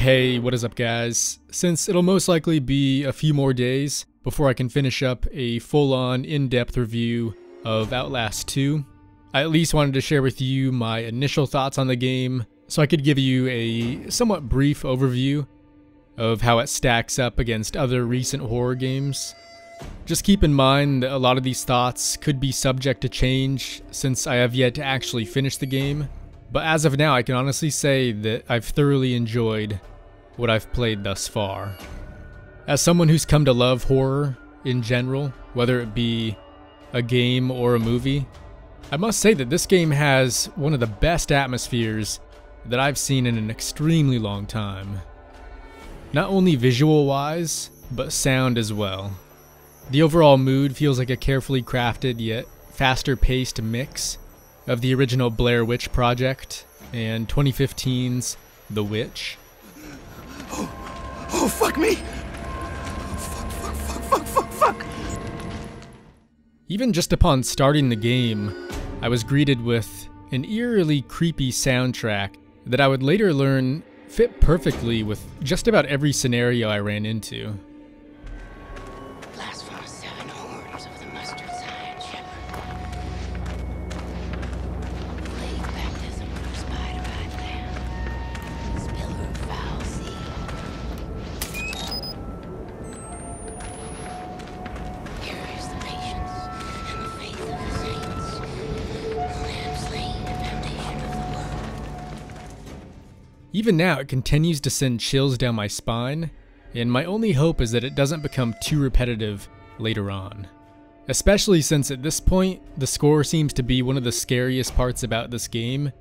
Hey, what is up guys? Since it'll most likely be a few more days before I can finish up a full-on in-depth review of Outlast 2, I at least wanted to share with you my initial thoughts on the game so I could give you a somewhat brief overview of how it stacks up against other recent horror games. Just keep in mind that a lot of these thoughts could be subject to change since I have yet to actually finish the game. But as of now, I can honestly say that I've thoroughly enjoyed what I've played thus far. As someone who's come to love horror in general, whether it be a game or a movie, I must say that this game has one of the best atmospheres that I've seen in an extremely long time. Not only visual-wise, but sound as well. The overall mood feels like a carefully crafted yet faster-paced mix of the original Blair Witch Project and 2015's The Witch. Oh, fuck me! Fuck! Even just upon starting the game, I was greeted with an eerily creepy soundtrack that I would later learn fit perfectly with just about every scenario I ran into. Even now, it continues to send chills down my spine, and my only hope is that it doesn't become too repetitive later on. Especially since at this point, the score seems to be one of the scariest parts about this game,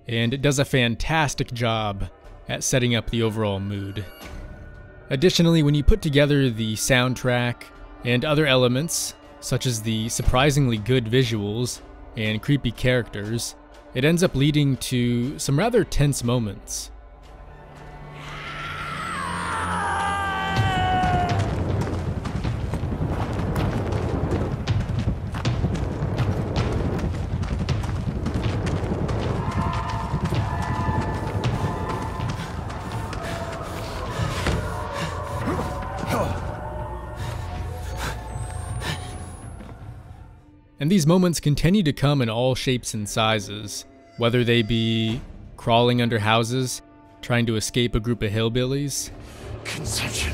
and it does a fantastic job at setting up the overall mood. Additionally, when you put together the soundtrack and other elements, such as the surprisingly good visuals and creepy characters, it ends up leading to some rather tense moments. And these moments continue to come in all shapes and sizes, whether they be crawling under houses, trying to escape a group of hillbillies, Conception.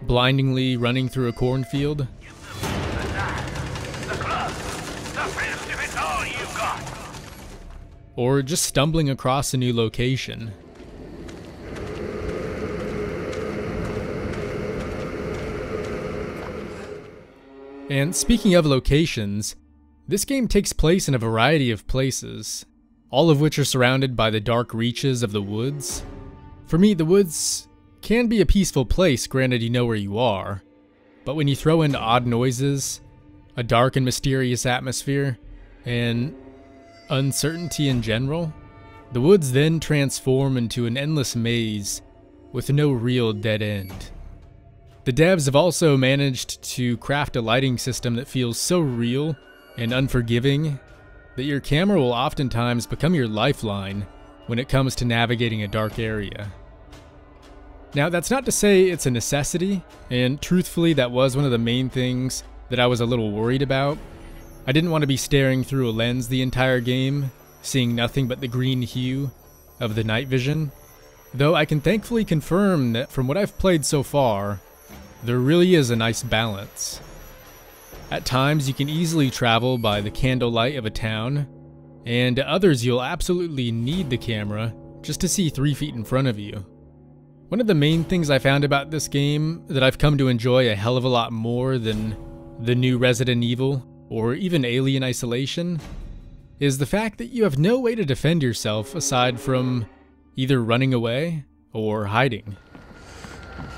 blindingly running through a cornfield, or just stumbling across a new location. And speaking of locations, this game takes place in a variety of places, all of which are surrounded by the dark reaches of the woods. For me, the woods can be a peaceful place, granted you know where you are, but when you throw in odd noises, a dark and mysterious atmosphere, and uncertainty in general, the woods then transform into an endless maze with no real dead end. The devs have also managed to craft a lighting system that feels so real and unforgiving that your camera will oftentimes become your lifeline when it comes to navigating a dark area. Now, that's not to say it's a necessity, and truthfully that was one of the main things that I was a little worried about. I didn't want to be staring through a lens the entire game, seeing nothing but the green hue of the night vision, though I can thankfully confirm that from what I've played so far, there really is a nice balance. At times you can easily travel by the candlelight of a town, and at others you'll absolutely need the camera just to see 3 feet in front of you. One of the main things I found about this game that I've come to enjoy a hell of a lot more than the new Resident Evil or even Alien Isolation is the fact that you have no way to defend yourself aside from either running away or hiding.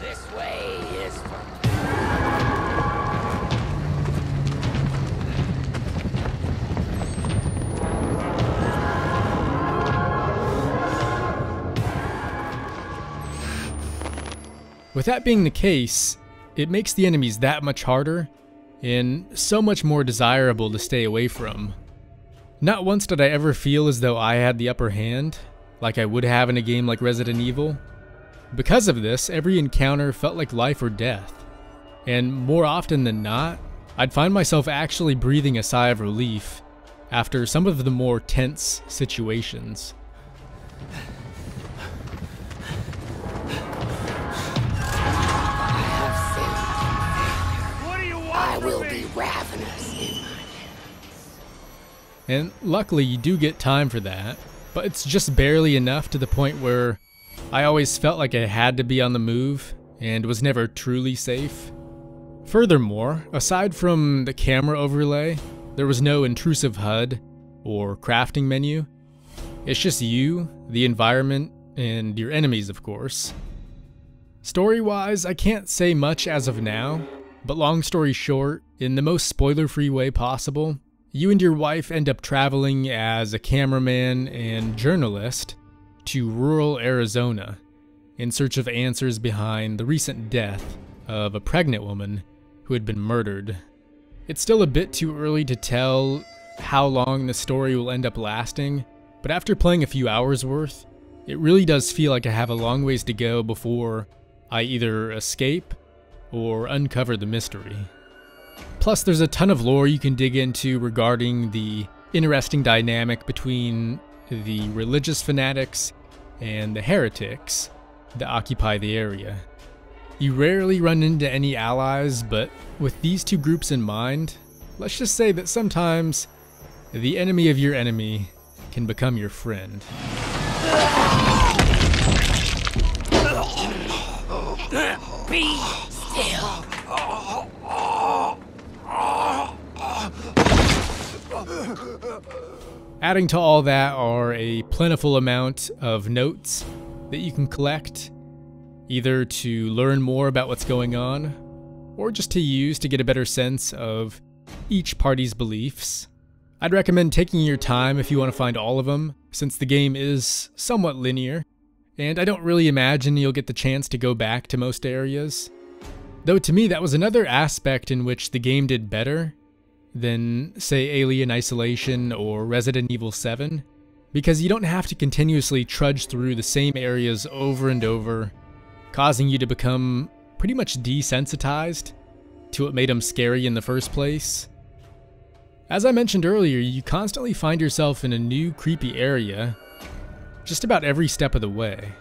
This way is... With that being the case, it makes the enemies that much harder and so much more desirable to stay away from. Not once did I ever feel as though I had the upper hand, like I would have in a game like Resident Evil. Because of this, every encounter felt like life or death, and more often than not, I'd find myself actually breathing a sigh of relief after some of the more tense situations. I will be ravenous in my hands. And luckily you do get time for that, but it's just barely enough to the point where I always felt like I had to be on the move and was never truly safe. Furthermore, aside from the camera overlay, there was no intrusive HUD or crafting menu. It's just you, the environment, and your enemies, of course. Story-wise, I can't say much as of now, but long story short, in the most spoiler-free way possible, you and your wife end up traveling as a cameraman and journalist to rural Arizona in search of answers behind the recent death of a pregnant woman who had been murdered. It's still a bit too early to tell how long the story will end up lasting, but after playing a few hours worth, it really does feel like I have a long ways to go before I either escape or uncover the mystery. Plus, there's a ton of lore you can dig into regarding the interesting dynamic between the religious fanatics and the heretics that occupy the area. You rarely run into any allies, but with these two groups in mind, let's just say that sometimes the enemy of your enemy can become your friend. Be still. Adding to all that are a plentiful amount of notes that you can collect, either to learn more about what's going on, or just to use to get a better sense of each party's beliefs. I'd recommend taking your time if you want to find all of them, since the game is somewhat linear, and I don't really imagine you'll get the chance to go back to most areas. Though to me that was another aspect in which the game did better than, say, Alien Isolation or Resident Evil 7, because you don't have to continuously trudge through the same areas over and over, causing you to become pretty much desensitized to what made them scary in the first place. As I mentioned earlier, you constantly find yourself in a new creepy area just about every step of the way,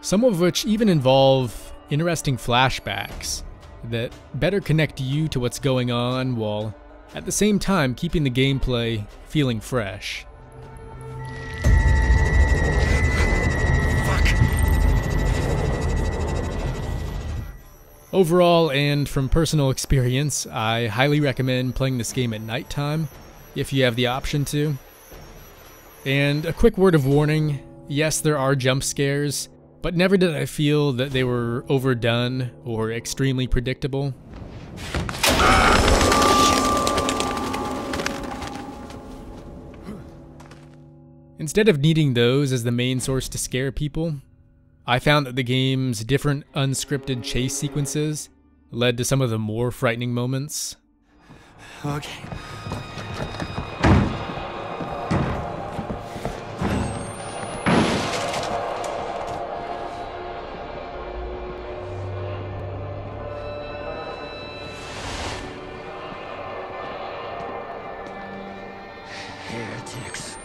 some of which even involve interesting flashbacks that better connect you to what's going on while at the same time keeping the gameplay feeling fresh. Overall, and from personal experience, I highly recommend playing this game at nighttime if you have the option to. And a quick word of warning, yes, there are jump scares, but never did I feel that they were overdone or extremely predictable. Instead of needing those as the main source to scare people, I found that the game's different unscripted chase sequences led to some of the more frightening moments. Okay. Heretics.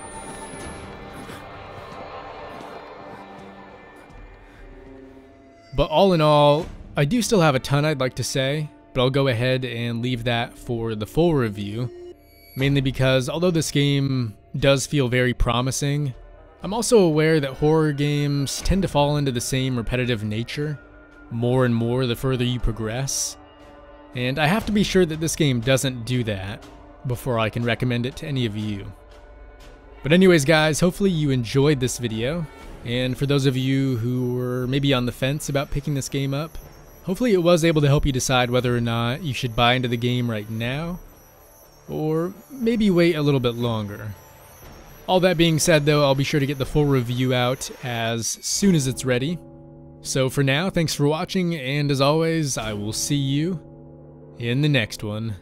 But all in all, I do still have a ton I'd like to say, but I'll go ahead and leave that for the full review, mainly because although this game does feel very promising, I'm also aware that horror games tend to fall into the same repetitive nature more and more the further you progress, and I have to be sure that this game doesn't do that before I can recommend it to any of you. But anyways guys, hopefully you enjoyed this video, and for those of you who were maybe on the fence about picking this game up, hopefully it was able to help you decide whether or not you should buy into the game right now, or maybe wait a little bit longer. All that being said though, I'll be sure to get the full review out as soon as it's ready. So for now, thanks for watching, and as always, I will see you in the next one.